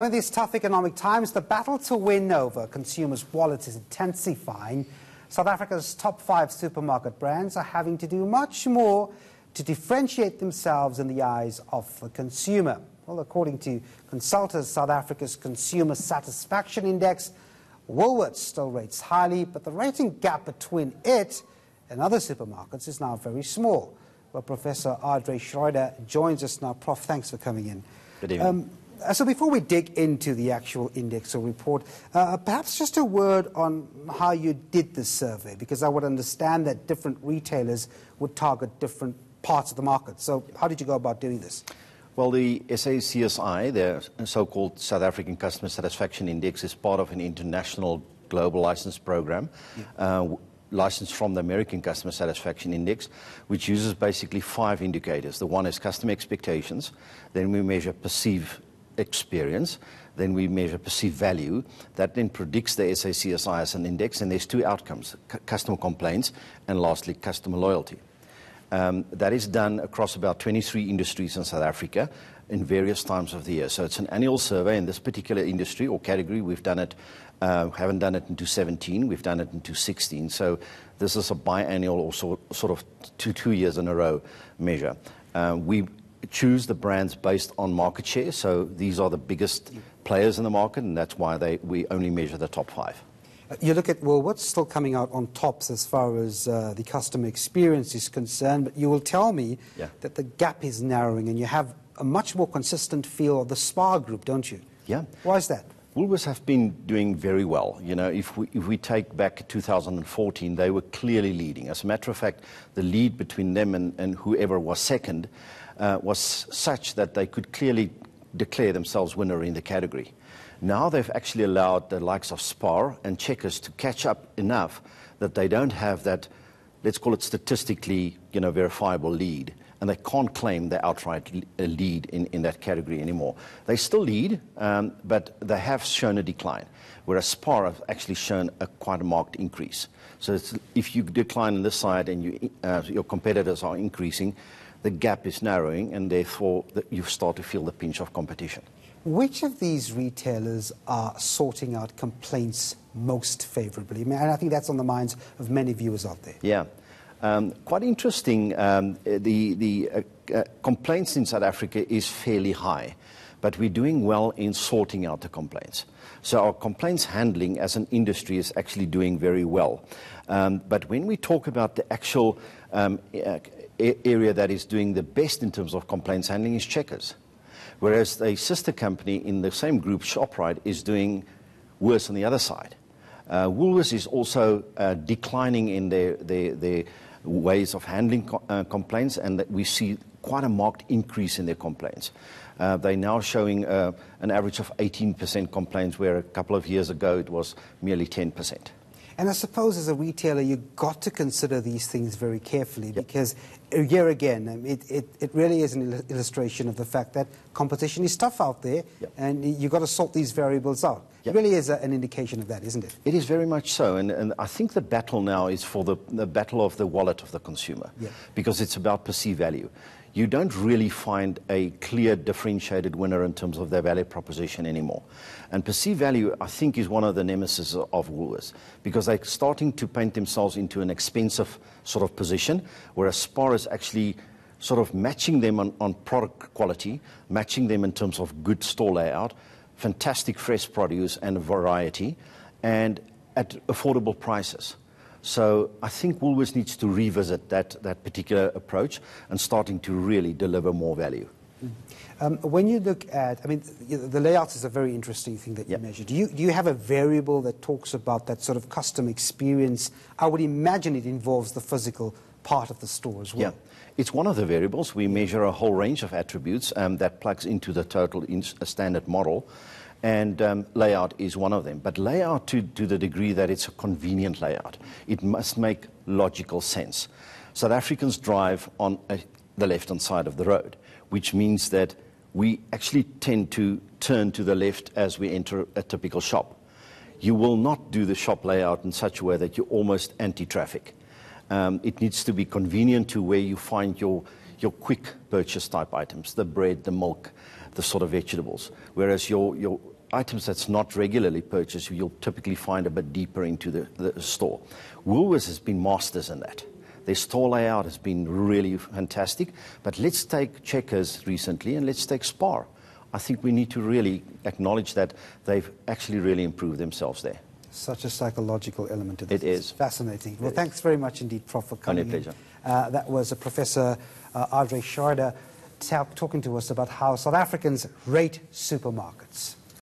In these tough economic times, the battle to win over consumers' wallets is intensifying. South Africa's top 5 supermarket brands are having to do much more to differentiate themselves in the eyes of the consumer. Well, according to Consulta South Africa's Consumer Satisfaction Index, Woolworths still rates highly, but the rating gap between it and other supermarkets is now very small. Well, Professor Andre Schroeder joins us now. Prof, thanks for coming in. Good evening. So before we dig into the actual index or report, perhaps just a word on how you did this survey, because I would understand that different retailers would target different parts of the market. So how did you go about doing this? Well, the SACSI, the so-called South African Customer Satisfaction Index, is part of an international global license program, licensed from the American Customer Satisfaction Index, which uses basically 5 indicators. The one is customer expectations, then we measure perceived experience, then we measure perceived value. That then predicts the SACSI as an index, and there's 2 outcomes, customer complaints, and lastly, customer loyalty. That is done across about 23 industries in South Africa in various times of the year. So it's an annual survey. In this particular industry or category, we've done it, haven't done it in 2017, we've done it in 2016. So this is a biannual or sort of two years in a row measure. We choose the brands based on market share, so these are the biggest players in the market, and that's why we only measure the top 5. You look at, well, what's still coming out on tops as far as the customer experience is concerned, but you will tell me that the gap is narrowing and you have a much more consistent feel of the SPAR group, don't you? Yeah. Why is that? Woolworths have been doing very well. You know, if we take back 2014, they were clearly leading. As a matter of fact, the lead between them and whoever was second was such that they could clearly declare themselves winner in the category. Now they've actually allowed the likes of SPAR and Checkers to catch up enough that they don't have that, let's call it statistically, verifiable lead. And they can't claim the outright lead in that category anymore. They still lead, but they have shown a decline, whereas SPAR have actually shown quite a marked increase. So if you decline on this side and your competitors are increasing, the gap is narrowing, and therefore you start to feel the pinch of competition. Which of these retailers are sorting out complaints most favorably? And I think that's on the minds of many viewers out there. Yeah. Quite interesting, the complaints in South Africa is fairly high, but we're doing well in sorting out the complaints. So our complaints handling as an industry is actually doing very well. But when we talk about the actual area that is doing the best in terms of complaints handling is Checkers, whereas a sister company in the same group, Shoprite, is doing worse on the other side. Woolworths is also declining in their ways of handling complaints, and that we see quite a marked increase in their complaints. They're now showing an average of 18% complaints, where a couple of years ago it was merely 10%. And I suppose as a retailer, you've got to consider these things very carefully, because here again, it really is an illustration of the fact that competition is tough out there, and you've got to sort these variables out. It really is an indication of that, isn't it? It is very much so, and I think the battle now is for the battle of the wallet of the consumer, because it's about perceived value. You don't really find a clear differentiated winner in terms of their value proposition anymore. And perceived value, I think, is one of the nemesis of Woolworths, because they're starting to paint themselves into an expensive sort of position, whereas SPAR is actually sort of matching them on product quality, matching them in terms of good store layout, fantastic fresh produce and variety, and at affordable prices. So I think Woolworths needs to revisit that particular approach and starting to really deliver more value. When you look at, the layouts is a very interesting thing that you measure. Do you have a variable that talks about that sort of customer experience? I would imagine it involves the physical part of the store as well. Yeah, it's one of the variables. We measure a whole range of attributes that plugs into the total standard model. And layout is one of them. But layout to the degree that it's a convenient layout. It must make logical sense. South Africans drive on the left-hand side of the road, which means that we actually tend to turn to the left as we enter a typical shop. You will not do the shop layout in such a way that you're almost anti-traffic. It needs to be convenient to where you find your quick purchase type items, the bread, the milk, the sort of vegetables. Whereas your items that's not regularly purchased, you'll typically find a bit deeper into the store. Woolworths has been masters in that. Their store layout has been really fantastic. But let's take Checkers recently and let's take Spar. I think we need to really acknowledge that they've actually really improved themselves there. Such a psychological element to this. It is. Fascinating. Well, thanks very much indeed, Prof, for coming in. My pleasure. That was Professor Andre Sharda talking to us about how South Africans rate supermarkets.